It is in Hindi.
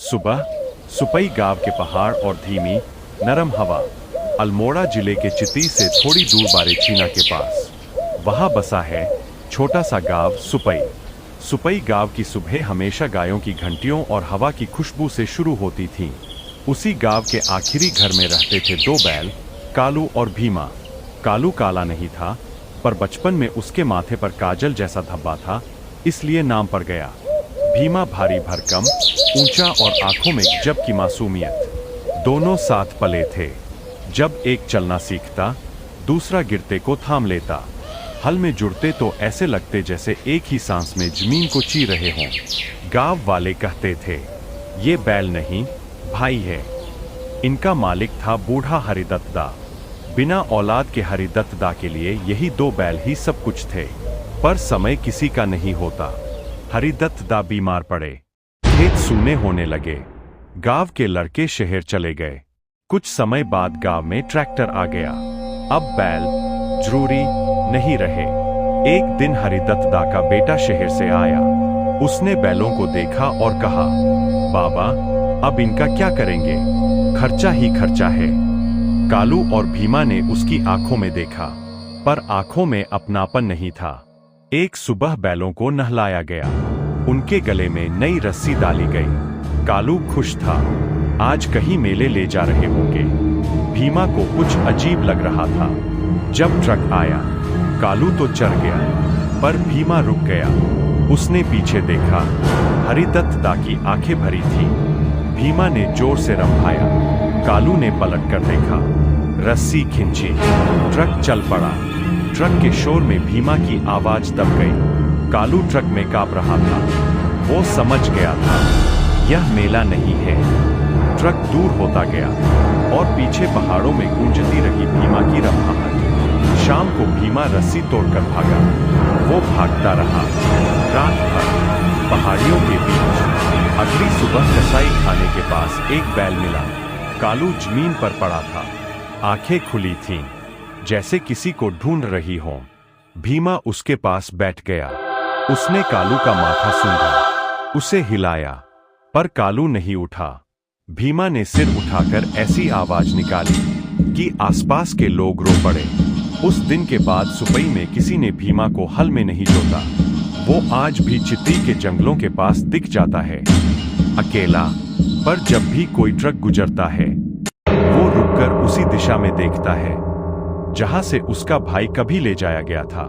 सुबह सुपई गांव के पहाड़ और धीमी नरम हवा। अल्मोड़ा जिले के चित्ती से थोड़ी दूर बारेछीना के पास वहां बसा है छोटा सा गांव सुपई। सुपई गांव की सुबह हमेशा गायों की घंटियों और हवा की खुशबू से शुरू होती थी। उसी गांव के आखिरी घर में रहते थे दो बैल, कालू और भीमा। कालू काला नहीं था, पर बचपन में उसके माथे पर काजल जैसा धब्बा था, इसलिए नाम पड़ गया। भीमा भारी भरकम, ऊंचा और आंखों में गजब की मासूमियत। दोनों साथ पले थे। जब एक चलना सीखता, दूसरा गिरते को थाम लेता। हल में जुड़ते तो ऐसे लगते जैसे एक ही सांस में जमीन को ची रहे हों। गांव वाले कहते थे, ये बैल नहीं, भाई है। इनका मालिक था बूढ़ा हरिदत्त दा। बिना औलाद के हरिदत्त दा के लिए यही दो बैल ही सब कुछ थे। पर समय किसी का नहीं होता। हरिदत्त दा बीमार पड़े, खेत सूने होने लगे। गांव के लड़के शहर चले गए। कुछ समय बाद गांव में ट्रैक्टर आ गया। अब बैल जरूरी नहीं रहे। एक दिन हरिदत्त दा का बेटा शहर से आया। उसने बैलों को देखा और कहा, बाबा, अब इनका क्या करेंगे? खर्चा ही खर्चा है। कालू और भीमा ने उसकी आंखों में देखा, पर आंखों में अपनापन नहीं था। एक सुबह बैलों को नहलाया गया। उनके गले में नई रस्सी डाली गई। कालू खुश था, आज कहीं मेले ले जा रहे होंगे। भीमा को कुछ अजीब लग रहा था। जब ट्रक आया, कालू तो चढ़ गया, पर भीमा रुक गया। उसने पीछे देखा, हरिदत्त दा की आंखें भरी थी। भीमा ने जोर से रंभाया। कालू ने पलट कर देखा, रस्सी खींची, ट्रक चल पड़ा। ट्रक के शोर में भीमा की आवाज दब गई। कालू ट्रक में कांप रहा था। वो समझ गया था, यह मेला नहीं है। ट्रक दूर होता गया और पीछे पहाड़ों में गूंजती रही भीमा की रंभाहट। शाम को भीमा रस्सी तोड़कर भागा। वो भागता रहा, रात भर पहाड़ियों के बीच। अगली सुबह कसाई खाने के पास एक बैल मिला। कालू जमीन पर पड़ा था, आंखें खुली थीं, जैसे किसी को ढूंढ रही हो। भीमा उसके पास बैठ गया। उसने कालू का माथा सूंघा, उसे हिलाया, पर कालू नहीं उठा। भीमा ने सिर उठाकर ऐसी आवाज निकाली कि आसपास के लोग रो पड़े। उस दिन के बाद सुपई में किसी ने भीमा को हल में नहीं जोता। वो आज भी चित्ती के जंगलों के पास दिख जाता है, अकेला। पर जब भी कोई ट्रक गुजरता है, वो रुककर उसी दिशा में देखता है जहां से उसका भाई कभी ले जाया गया था।